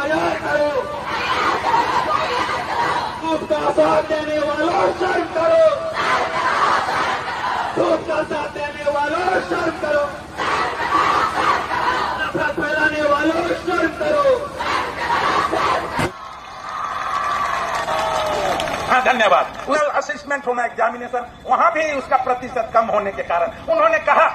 FIR करो, धूप का साथ देने वालों शर्म करो, धूप का साथ देने वालों शर्म करो, नफरत फैलाने वालों शर्म करो। हाँ, धन्यवाद। असेसमेंट होना एग्जामिनेशन, वहां भी उसका प्रतिशत कम होने के कारण उन्होंने कहा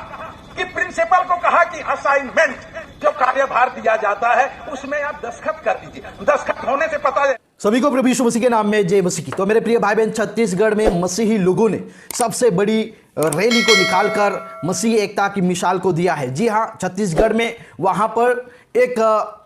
कि प्रिंसिपल को कहा कि असाइनमेंट जो कार्यभार दिया जाता है उसमें आप दस्तखत कर दीजिए। दस्तखत होने से पता है। सभी को प्रभु यीशु मसीह के नाम में जय मसीह की। तो मेरे प्रिय भाई बहन, छत्तीसगढ़ में मसीही लोगों ने सबसे बड़ी रैली को निकालकर मसीही एकता की मिसाल को दिया है। जी हाँ, छत्तीसगढ़ में वहां पर एक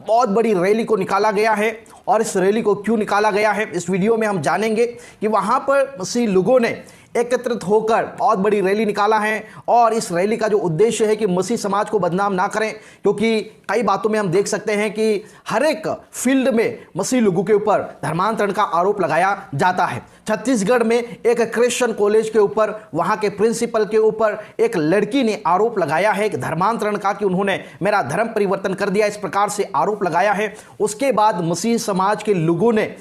बहुत बड़ी रैली को निकाला गया है। और इस रैली को क्यों निकाला गया है, इस वीडियो में हम जानेंगे कि वहां पर मसीही लोगों ने एकत्रित होकर बहुत बड़ी रैली निकाला है। और इस रैली का जो उद्देश्य है कि मसीह समाज को बदनाम ना करें, क्योंकि कई बातों में हम देख सकते हैं कि हर एक फील्ड में मसीह लोगों के ऊपर धर्मांतरण का आरोप लगाया जाता है। छत्तीसगढ़ में एक क्रिश्चियन कॉलेज के ऊपर, वहां के प्रिंसिपल के ऊपर एक लड़की ने आरोप लगाया है धर्मांतरण का, कि उन्होंने मेरा धर्म परिवर्तन कर दिया, इस प्रकार से आरोप लगाया है। उसके बाद मसीह समाज के लोगों ने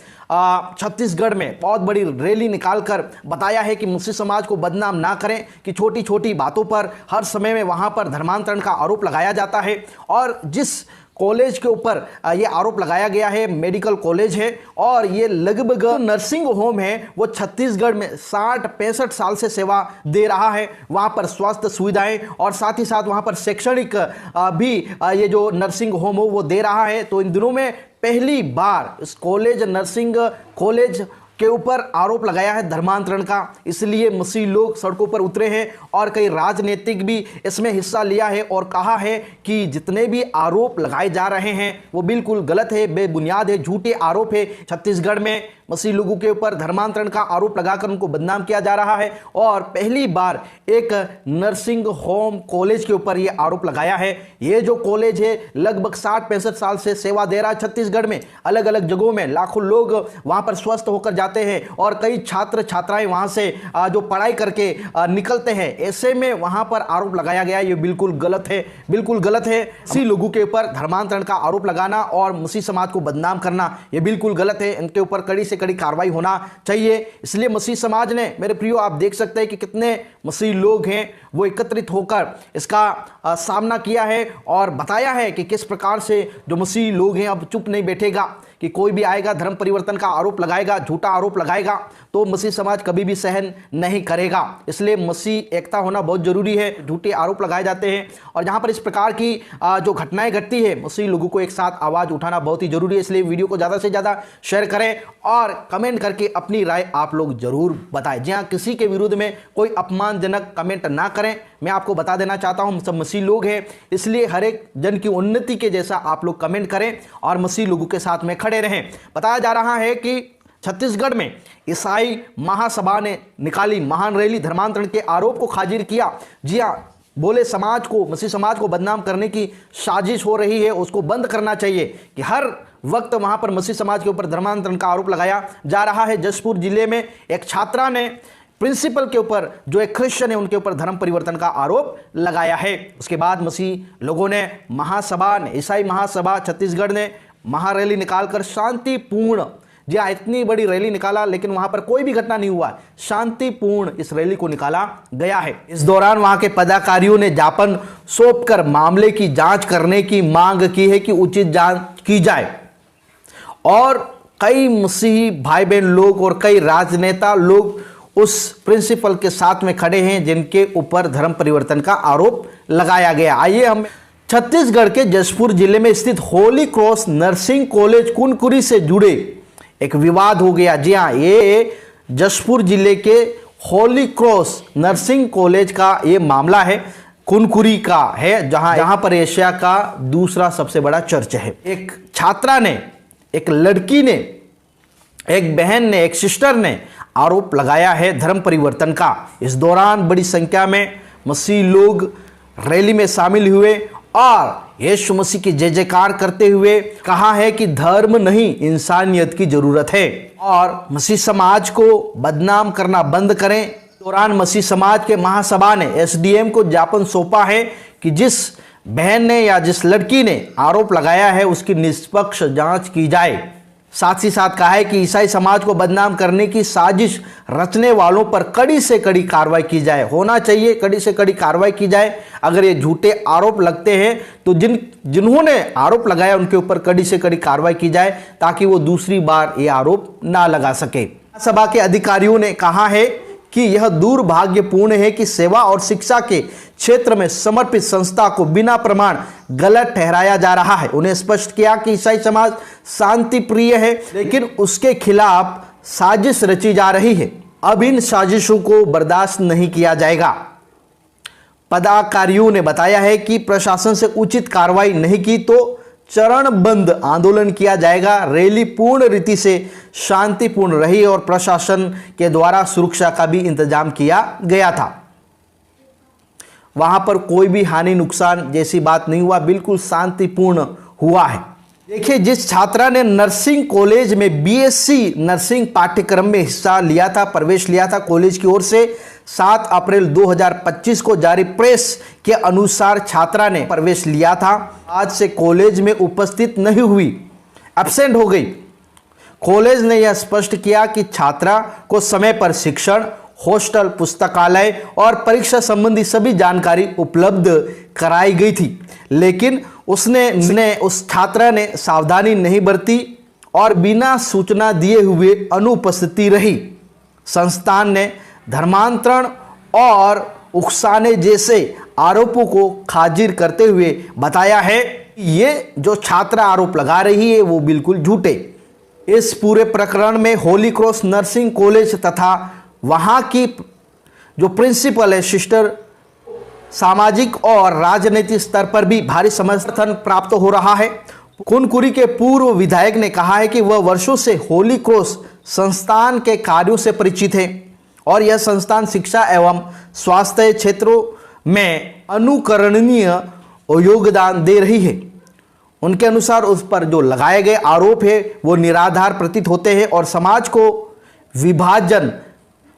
छत्तीसगढ़ में बहुत बड़ी रैली निकालकर बताया है कि मसीह समाज को बदनाम ना करें, कि छोटी छोटी बातों पर हर समय में वहां पर धर्मांतरण का आरोप लगाया जाता है। और जिस कॉलेज के ऊपर ये आरोप लगाया गया है, मेडिकल कॉलेज है, और ये लगभग नर्सिंग होम है, वो छत्तीसगढ़ में 60-65 साल से सेवा दे रहा है। वहाँ पर स्वास्थ्य सुविधाएं और साथ ही साथ वहाँ पर शैक्षणिक भी ये जो नर्सिंग होम हो वो दे रहा है। तो इन दिनों में पहली बार इस कॉलेज, नर्सिंग कॉलेज के ऊपर आरोप लगाया है धर्मांतरण का, इसलिए मसीह लोग सड़कों पर उतरे हैं और कई राजनीतिक भी इसमें हिस्सा लिया है और कहा है कि जितने भी आरोप लगाए जा रहे हैं वो बिल्कुल गलत है, बेबुनियाद है, झूठे आरोप है। छत्तीसगढ़ में मसीह लोगों के ऊपर धर्मांतरण का आरोप लगाकर उनको बदनाम किया जा रहा है। और पहली बार एक नर्सिंग होम कॉलेज के ऊपर ये आरोप लगाया है। ये जो कॉलेज है लगभग 60-65 साल से सेवा दे रहा है छत्तीसगढ़ में। अलग अलग जगहों में लाखों लोग वहां पर स्वस्थ होकर जाते हैं और कई छात्र छात्राएं वहां से जो पढ़ाई करके निकलते हैं। ऐसे में वहां पर आरोप लगाया गया, ये बिल्कुल गलत है, बिल्कुल गलत है। मसीह लोगों के ऊपर धर्मांतरण का आरोप लगाना और मसीह समाज को बदनाम करना ये बिल्कुल गलत है। इनके ऊपर कड़ी से कड़ी कार्रवाई होना चाहिए। इसलिए मसीह समाज ने, मेरे प्रियो, आप देख सकते हैं कि कितने मसीह लोग हैं वो एकत्रित होकर इसका सामना किया है और बताया है कि किस प्रकार से जो मसीह लोग हैं अब चुप नहीं बैठेगा, कि कोई भी आएगा धर्म परिवर्तन का आरोप लगाएगा, झूठा आरोप लगाएगा, तो मसीह समाज कभी भी सहन नहीं करेगा। इसलिए मसीह एकता होना बहुत जरूरी है। झूठे आरोप लगाए जाते हैं और जहां पर इस प्रकार की जो घटनाएं घटती है, मसीह लोगों को एक साथ आवाज उठाना बहुत ही जरूरी है। इसलिए वीडियो को ज्यादा से ज्यादा शेयर करें और कमेंट करके अपनी राय आप लोग जरूर बताएं। जी हाँ, किसी के विरुद्ध में कोई अपमानजनक कमेंट ना करें। मैं आपको बता देना चाहता हूं, हम सब मसीह लोग हैं, इसलिए हर एक जन की उन्नति के जैसा आप लोग कमेंट करें और मसीह लोगों के साथ में खड़े रहें। बताया जा रहा है कि छत्तीसगढ़ में ईसाई महासभा ने निकाली महान रैली, धर्मांतरण के आरोप को खारिज किया। जी हाँ, बोले समाज को, मसीह समाज को बदनाम करने की साजिश हो रही है, उसको बंद करना चाहिए। कि हर वक्त वहां पर मसीह समाज के ऊपर धर्मांतरण का आरोप लगाया जा रहा है। जशपुर जिले में एक छात्रा ने प्रिंसिपल के ऊपर, जो एक क्रिश्चियन है, उनके ऊपर धर्म परिवर्तन का आरोप लगाया है। उसके बाद मसीह लोगों ने, महासभा ने, ईसाई महासभा छत्तीसगढ़ ने महारैली निकालकर शांतिपूर्ण, जी हाँ, इतनी बड़ी रैली निकाला लेकिन वहां पर कोई भी घटना नहीं हुआ, शांतिपूर्ण इस रैली को निकाला गया है। इस दौरान वहां के पदाधिकारियों ने ज्ञापन सौंपकर मामले की जांच करने की मांग की है कि उचित जांच की जाए। और कई मसीही भाई बहन लोग और कई राजनेता लोग उस प्रिंसिपल के साथ में खड़े हैं जिनके ऊपर धर्म परिवर्तन का आरोप लगाया गया। आइए हम छत्तीसगढ़ के जशपुर जिले में स्थित Holi cross nursing college Kunkuri से जुड़े एक विवाद हो गया। जी हाँ, ये जशपुर जिले के होली क्रॉस नर्सिंग कॉलेज का ये मामला है, कुनकुरी का है, जहां पर एशिया का दूसरा सबसे बड़ा चर्च है। एक छात्रा ने, एक लड़की ने, एक बहन ने, एक सिस्टर ने आरोप लगाया है धर्म परिवर्तन का। इस दौरान बड़ी संख्या में मसीह लोग रैली में शामिल हुए और यीशु मसीह की जय जयकार करते हुए कहा है कि धर्म नहीं, इंसानियत की जरूरत है और मसीह समाज को बदनाम करना बंद करें। दौरान मसीह समाज के महासभा ने एसडीएम को ज्ञापन सौंपा है कि जिस बहन ने या जिस लड़की ने आरोप लगाया है उसकी निष्पक्ष जांच की जाए। साथ ही साथ कहा है कि ईसाई समाज को बदनाम करने की साजिश रचने वालों पर कड़ी से कड़ी कार्रवाई की जाए। होना चाहिए, कड़ी से कड़ी कार्रवाई की जाए। अगर ये झूठे आरोप लगते हैं तो जिन्होंने आरोप लगाया उनके ऊपर कड़ी से कड़ी कार्रवाई की जाए ताकि वो दूसरी बार ये आरोप ना लगा सके। सभा के अधिकारियों ने कहा है कि यह दुर्भाग्यपूर्ण है कि सेवा और शिक्षा के क्षेत्र में समर्पित संस्था को बिना प्रमाण गलत ठहराया जा रहा है। उन्हें स्पष्ट किया कि ईसाई समाज शांति प्रिय है, लेकिन उसके खिलाफ साजिश रची जा रही है। अब इन साजिशों को बर्दाश्त नहीं किया जाएगा। पदाधिकारियों ने बताया है कि प्रशासन से उचित कार्रवाई नहीं की तो चरणबद्ध आंदोलन किया जाएगा। रैली पूर्ण रीति से शांतिपूर्ण रही और प्रशासन के द्वारा सुरक्षा का भी इंतजाम किया गया था। वहां पर कोई भी हानि नुकसान जैसी बात नहीं हुआ, बिल्कुल शांतिपूर्ण हुआ है। देखिए, जिस छात्रा ने नर्सिंग कॉलेज में बीएससी नर्सिंग पाठ्यक्रम में हिस्सा लिया था, प्रवेश लिया था कॉलेज की ओर से, 7 अप्रैल 2025 को जारी प्रेस के अनुसार छात्रा ने प्रवेश लिया था। आज से कॉलेज में उपस्थित नहीं हुई, एब्सेंट हो गई। कॉलेज ने यह स्पष्ट किया कि छात्रा को समय पर शिक्षण, हॉस्टल, पुस्तकालय और परीक्षा संबंधी सभी जानकारी उपलब्ध कराई गई थी, लेकिन उस छात्रा ने सावधानी नहीं बरती और बिना सूचना दिए हुए अनुपस्थिति रही। संस्थान ने धर्मांतरण और उकसाने जैसे आरोपों को खारिज करते हुए बताया है कि ये जो छात्रा आरोप लगा रही है वो बिल्कुल झूठे। इस पूरे प्रकरण में होली क्रॉस नर्सिंग कॉलेज तथा वहां की जो प्रिंसिपल है सिस्टर, सामाजिक और राजनीतिक स्तर पर भी भारी समर्थन प्राप्त हो रहा है। कुनकुरी के पूर्व विधायक ने कहा है कि वह वर्षों से होली क्रॉस संस्थान के कार्यों से परिचित है और यह संस्थान शिक्षा एवं स्वास्थ्य क्षेत्रों में अनुकरणीय योगदान दे रही है। उनके अनुसार उस पर जो लगाए गए आरोप है वो निराधार प्रतीत होते हैं और समाज को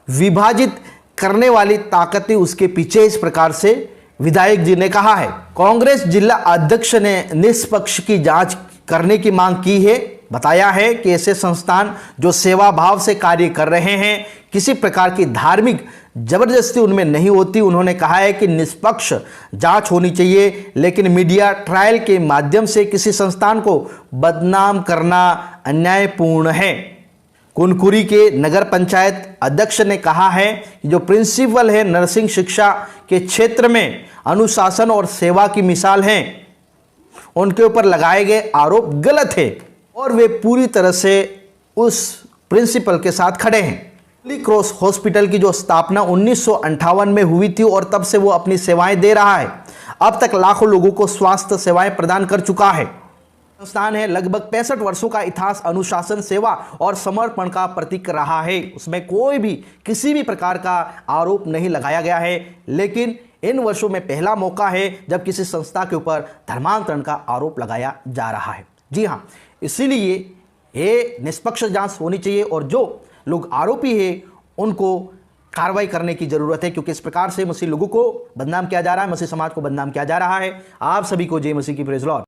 विभाजित करने वाली ताकतें उसके पीछे, इस प्रकार से विधायक जी ने कहा है। कांग्रेस जिला अध्यक्ष ने निष्पक्ष की जांच करने की मांग की है। बताया है कि ऐसे संस्थान जो सेवा भाव से कार्य कर रहे हैं, किसी प्रकार की धार्मिक जबरदस्ती उनमें नहीं होती। उन्होंने कहा है कि निष्पक्ष जांच होनी चाहिए, लेकिन मीडिया ट्रायल के माध्यम से किसी संस्थान को बदनाम करना अन्यायपूर्ण है। कुनकुरी के नगर पंचायत अध्यक्ष ने कहा है कि जो प्रिंसिपल है नर्सिंग शिक्षा के क्षेत्र में अनुशासन और सेवा की मिसाल हैं, उनके ऊपर लगाए गए आरोप गलत है और वे पूरी तरह से उस प्रिंसिपल के साथ खड़े हैं। होली क्रॉस हॉस्पिटल की जो स्थापना 1958 में हुई थी और तब से वो अपनी सेवाएं दे रहा है। अब तक लाखों लोगों को स्वास्थ्य सेवाएं प्रदान कर चुका है। संस्थान है लगभग 65 वर्षों का इतिहास अनुशासन, सेवा और समर्पण का प्रतीक रहा है। उसमें कोई भी किसी भी प्रकार का आरोप नहीं लगाया गया है, लेकिन इन वर्षों में पहला मौका है जब किसी संस्था के ऊपर धर्मांतरण का आरोप लगाया जा रहा है। जी हाँ, इसीलिए ये निष्पक्ष जांच होनी चाहिए और जो लोग आरोपी है उनको कार्रवाई करने की जरूरत है, क्योंकि इस प्रकार से मसीह लोगों को बदनाम किया जा रहा है, मसीह समाज को बदनाम किया जा रहा है। आप सभी को जय मसीह की प्रेज़ लॉर्ड।